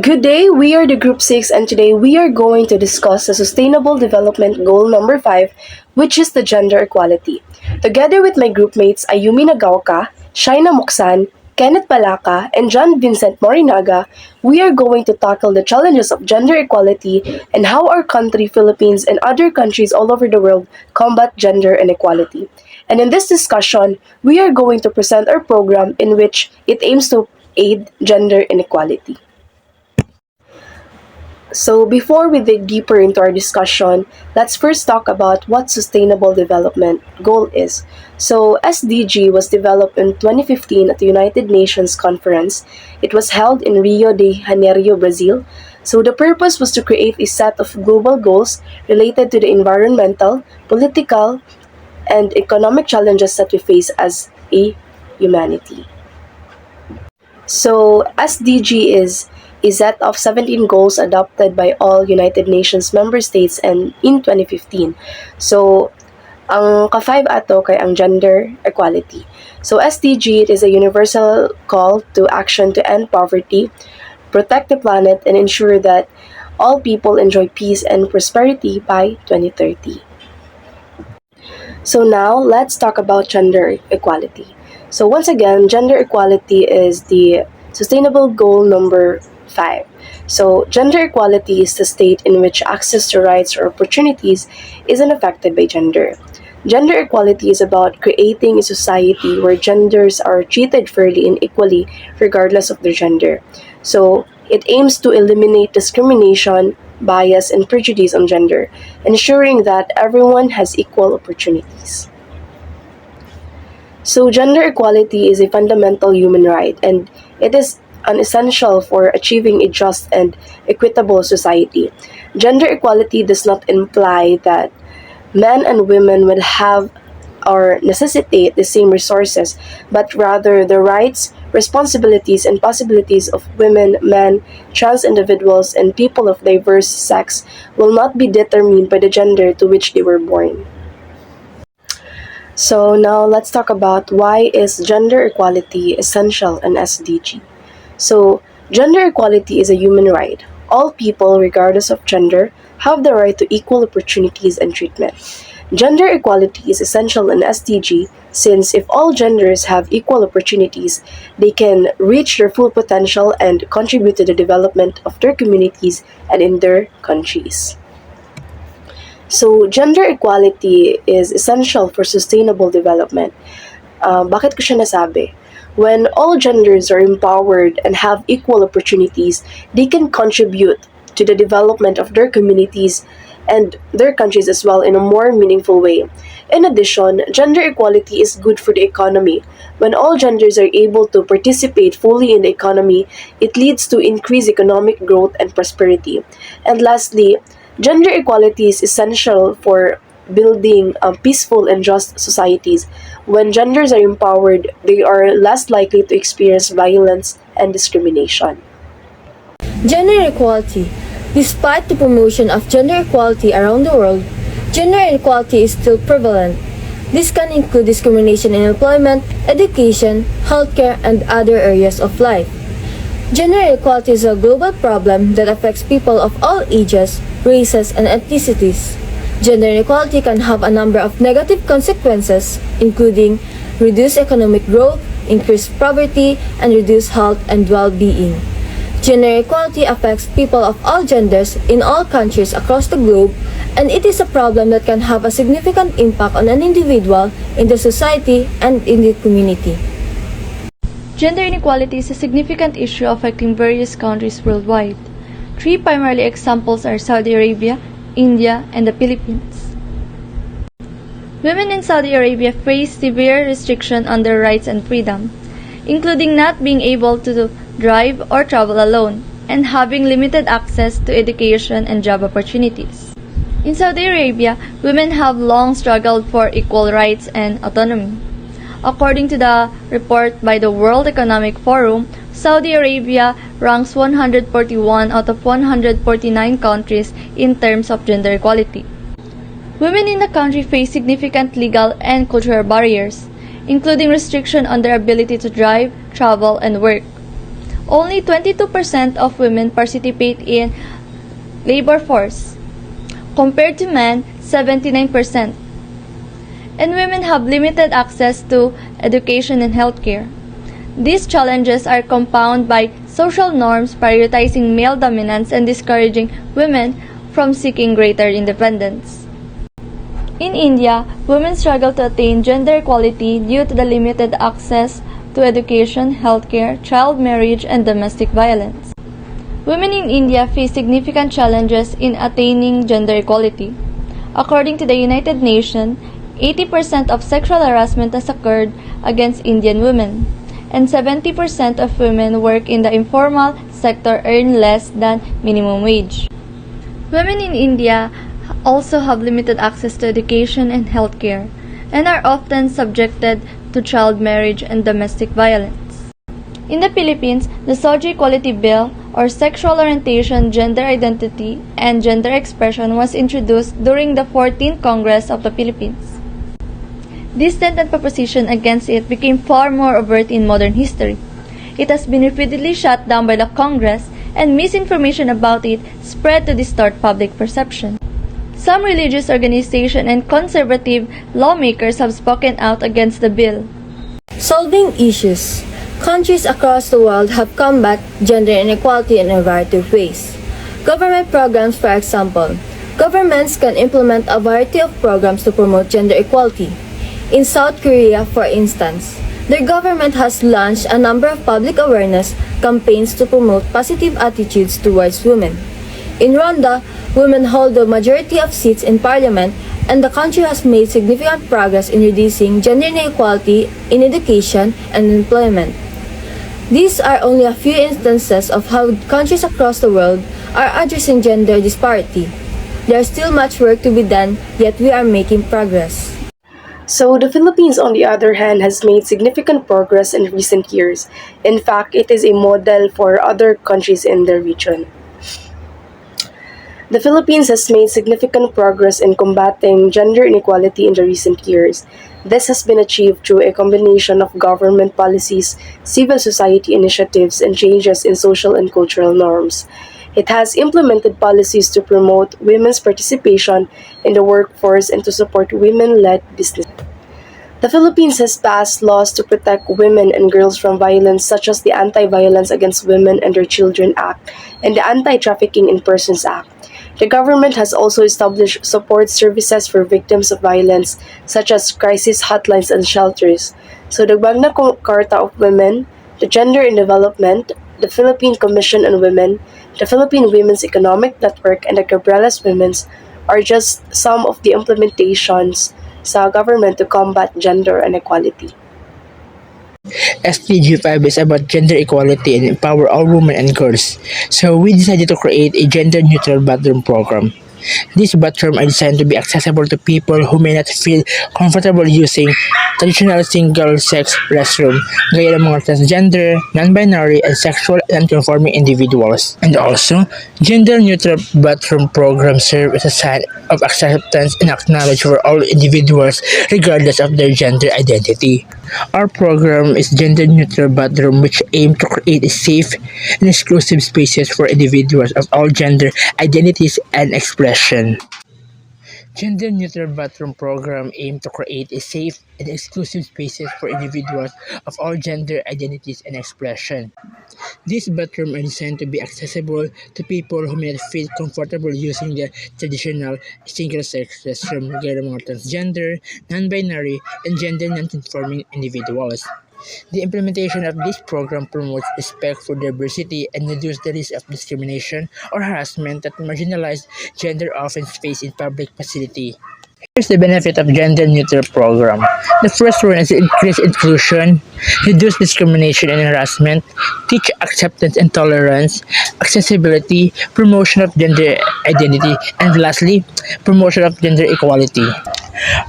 Good day, we are the Group 6 and today we are going to discuss the Sustainable Development Goal number 5, which is the gender equality. Together with my group mates Ayumi Nagaoka, Shaina Muksan, Kenneth Palaca, and Vincent Morinaga, we are going to tackle the challenges of gender equality and how our country, Philippines, and other countries all over the world combat gender inequality. And in this discussion, we are going to present our program in which it aims to aid gender inequality. So, before we dig deeper into our discussion, let's first talk about what Sustainable Development Goal is. So, SDG was developed in 2015 at the United Nations Conference. It was held in Rio de Janeiro, Brazil. So, the purpose was to create a set of global goals related to the environmental, political, and economic challenges that we face as a humanity. So, SDG is a set of 17 goals adopted by all United Nations member states and in 2015. So, ang ka-5 ato kay ang gender equality. So, SDG it is a universal call to action to end poverty, protect the planet, and ensure that all people enjoy peace and prosperity by 2030. So now, let's talk about gender equality. So once again, gender equality is the sustainable goal number 5. So gender equality is the state in which access to rights or opportunities isn't affected by gender. Gender equality is about creating a society where genders are treated fairly and equally regardless of their gender. So it aims to eliminate discrimination, bias, and prejudice on gender, ensuring that everyone has equal opportunities. So, gender equality is a fundamental human right, and it is an essential for achieving a just and equitable society. Gender equality does not imply that men and women will have or necessitate the same resources, but rather the rights, responsibilities, and possibilities of women, men, trans individuals, and people of diverse sex will not be determined by the gender to which they were born. So now let's talk about why is gender equality essential in SDG. So gender equality is a human right. All people, regardless of gender, have the right to equal opportunities and treatment. Gender equality is essential in SDG since if all genders have equal opportunities, they can reach their full potential and contribute to the development of their communities and in their countries. So, gender equality is essential for sustainable development. Bakit ko siya nasabi? When all genders are empowered and have equal opportunities, they can contribute to the development of their communities and their countries as well in a more meaningful way. In addition, gender equality is good for the economy. When all genders are able to participate fully in the economy, it leads to increased economic growth and prosperity. And lastly, gender equality is essential for building peaceful and just societies. When genders are empowered, they are less likely to experience violence and discrimination. Gender equality. Despite the promotion of gender equality around the world, gender inequality is still prevalent. This can include discrimination in employment, education, healthcare, and other areas of life. Gender inequality is a global problem that affects people of all ages, races, and ethnicities. Gender inequality can have a number of negative consequences, including reduced economic growth, increased poverty, and reduced health and well-being. Gender equality affects people of all genders in all countries across the globe, and it is a problem that can have a significant impact on an individual, in the society, and in the community. Gender inequality is a significant issue affecting various countries worldwide. Three primary examples are Saudi Arabia, India, and the Philippines. Women in Saudi Arabia face severe restriction on their rights and freedom, including not being able to drive or travel alone, and having limited access to education and job opportunities. In Saudi Arabia, women have long struggled for equal rights and autonomy. According to the report by the World Economic Forum, Saudi Arabia ranks 141 out of 149 countries in terms of gender equality. Women in the country face significant legal and cultural barriers, including restriction on their ability to drive, travel, and work. Only 22% of women participate in labor force, compared to men 79%. And women have limited access to education and healthcare. These challenges are compounded by social norms prioritizing male dominance and discouraging women from seeking greater independence. In India, women struggle to attain gender equality due to the limited access to education, healthcare, child marriage, and domestic violence. Women in India face significant challenges in attaining gender equality. According to the United Nations, 80% of sexual harassment has occurred against Indian women, and 70% of women work in the informal sector earn less than minimum wage. Women in India also have limited access to education and healthcare, and are often subjected to child marriage and domestic violence. In the Philippines, the SOGI Equality Bill, or Sexual Orientation, Gender Identity, and Gender Expression, was introduced during the 14th Congress of the Philippines. This and proposition against it became far more overt in modern history. It has been repeatedly shut down by the Congress, and misinformation about it spread to distort public perception. Some religious organizations and conservative lawmakers have spoken out against the bill. Solving issues. Countries across the world have combat gender inequality in a variety of ways. Government programs, for example. Governments can implement a variety of programs to promote gender equality. In South Korea, for instance, their government has launched a number of public awareness campaigns to promote positive attitudes towards women. In Rwanda, women hold the majority of seats in parliament, and the country has made significant progress in reducing gender inequality in education and employment. These are only a few instances of how countries across the world are addressing gender disparity. There is still much work to be done, yet we are making progress. So, the Philippines, on the other hand, has made significant progress in recent years. In fact, it is a model for other countries in the region. The Philippines has made significant progress in combating gender inequality in the recent years. This has been achieved through a combination of government policies, civil society initiatives, and changes in social and cultural norms. It has implemented policies to promote women's participation in the workforce and to support women-led business. The Philippines has passed laws to protect women and girls from violence, such as the Anti-Violence Against Women and Their Children Act and the Anti-Trafficking in Persons Act. The government has also established support services for victims of violence, such as crisis hotlines and shelters. So the Magna Carta of Women, the Gender in Development, the Philippine Commission on Women, the Philippine Women's Economic Network, and the Gabrielas Women's are just some of the implementations sa government to combat gender inequality. SDG 5 is about gender equality and empower all women and girls. So we decided to create a gender-neutral bathroom program. These bathrooms are designed to be accessible to people who may not feel comfortable using traditional single-sex restroom, gaya ng mga transgender, non-binary, and sexual non-conforming individuals. And also, gender-neutral bathroom programs serve as a sign of acceptance and acknowledge for all individuals regardless of their gender identity. Our program is Gender Neutral Bathroom, which aim to create a safe and exclusive spaces for individuals of all gender identities and expression. Gender Neutral Bathroom Program aim to create a safe and exclusive spaces for individuals of all gender identities and expression. These bathrooms are designed to be accessible to people who may not feel comfortable using the traditional single-sex restroom, gaya ng mga transgender, non-binary, and gender non-conforming individuals. The implementation of this program promotes respect for diversity and reduces the risk of discrimination or harassment that marginalized gender often face in public facility. Here's the benefit of gender neutral program. The first one is increase inclusion, reduce discrimination and harassment, teach acceptance and tolerance, accessibility, promotion of gender identity, and lastly, promotion of gender equality.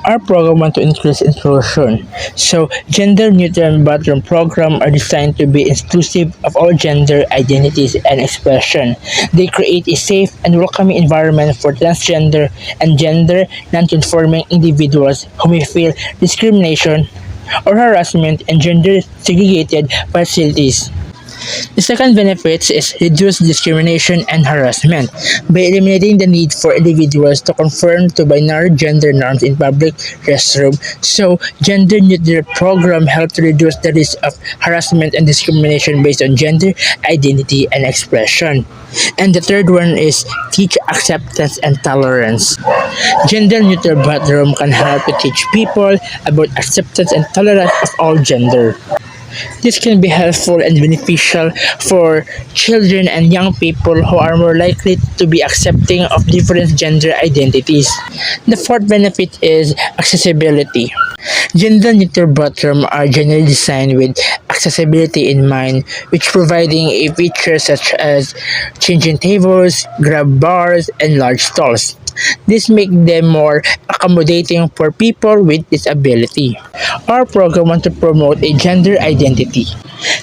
Our program want to increase inclusion. So, gender neutral bathroom program are designed to be inclusive of all gender identities and expression. They create a safe and welcoming environment for transgender and gender non-conforming individuals who may feel discrimination or harassment in gender segregated facilities. The second benefit is reduced discrimination and harassment. By eliminating the need for individuals to conform to binary gender norms in public restroom, so gender-neutral program help to reduce the risk of harassment and discrimination based on gender identity and expression. And the third one is teach acceptance and tolerance. Gender-neutral bathroom can help to teach people about acceptance and tolerance of all gender. This can be helpful and beneficial for children and young people who are more likely to be accepting of different gender identities. The fourth benefit is accessibility. Gender neutral bathrooms are generally designed with accessibility in mind, which providing a features such as changing tables, grab bars, and large stalls. This makes them more accommodating for people with disability. Our program wants to promote a gender identity.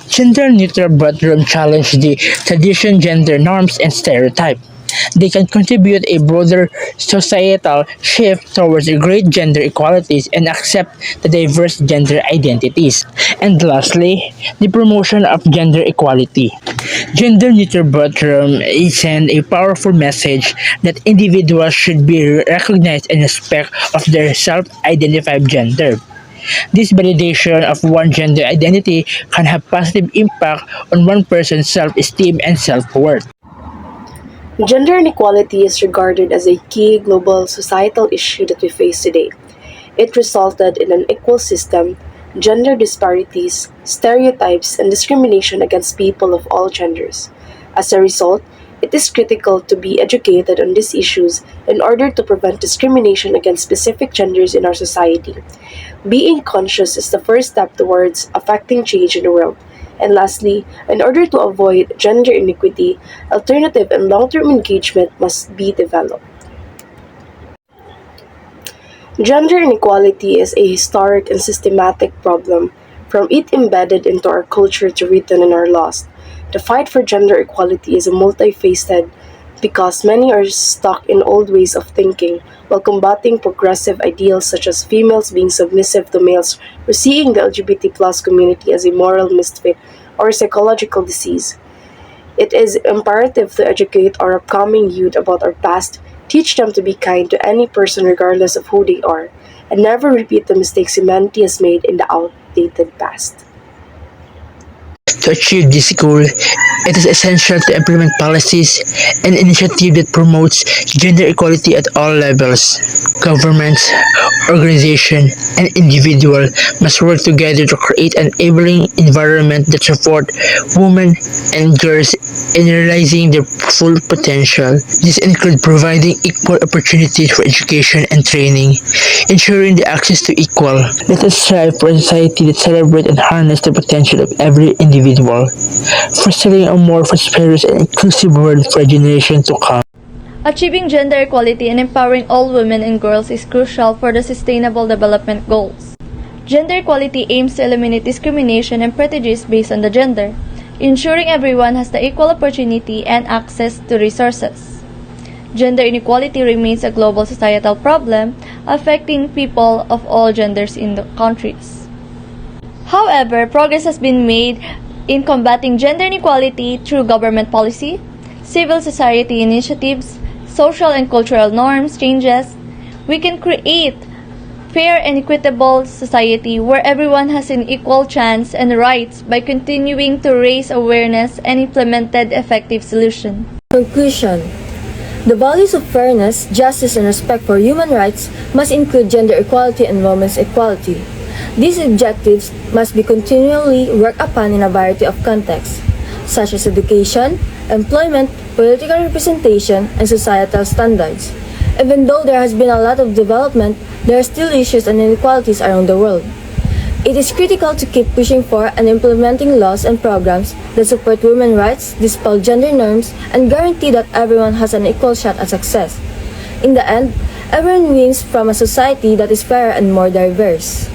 Gender-neutral bathroom challenge the traditional gender norms and stereotypes. They can contribute a broader societal shift towards a great gender equalities and accept the diverse gender identities. And lastly, the promotion of gender equality. Gender neutral bathroom send a powerful message that individuals should be recognized and respect of their self-identified gender. This validation of one gender identity can have positive impact on one person's self-esteem and self-worth. Gender inequality is regarded as a key global societal issue that we face today. It resulted in an equal system, gender disparities, stereotypes, and discrimination against people of all genders. As a result, it is critical to be educated on these issues in order to prevent discrimination against specific genders in our society. Being conscious is the first step towards affecting change in the world. And lastly, in order to avoid gender inequity, alternative and long-term engagement must be developed. Gender inequality is a historic and systematic problem, from it embedded into our culture to written in our laws. The fight for gender equality is a multifaceted because many are stuck in old ways of thinking while combating progressive ideals such as females being submissive to males or seeing the LGBT plus community as a moral misfit or a psychological disease. It is imperative to educate our upcoming youth about our past, teach them to be kind to any person regardless of who they are, and never repeat the mistakes humanity has made in the outdated past. To achieve this goal, it is essential to implement policies and initiatives that promotes gender equality at all levels. Governments, organizations, and individuals must work together to create an enabling environment that supports women and girls in realizing their full potential. This includes providing equal opportunities for education and training, ensuring the access to equal. Let us strive for a society that celebrates and harnesses the potential of every individual, fostering a more prosperous and inclusive world for generations to come. Achieving gender equality and empowering all women and girls is crucial for the Sustainable Development Goals. Gender equality aims to eliminate discrimination and prejudice based on the gender, ensuring everyone has the equal opportunity and access to resources. Gender inequality remains a global societal problem affecting people of all genders in the countries. However, progress has been made in combating gender inequality through government policy, civil society initiatives, social and cultural norms changes. We can create fair and equitable society where everyone has an equal chance and rights by continuing to raise awareness and implemented effective solutions. Conclusion. The values of fairness, justice, and respect for human rights must include gender equality and women's equality. These objectives must be continually worked upon in a variety of contexts, such as education, employment, political representation, and societal standards. Even though there has been a lot of development, there are still issues and inequalities around the world. It is critical to keep pushing for and implementing laws and programs that support women's rights, dispel gender norms, and guarantee that everyone has an equal shot at success. In the end, everyone wins from a society that is fairer and more diverse.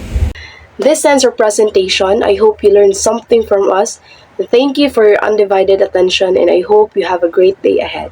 This ends our presentation. I hope you learned something from us. Thank you for your undivided attention and I hope you have a great day ahead.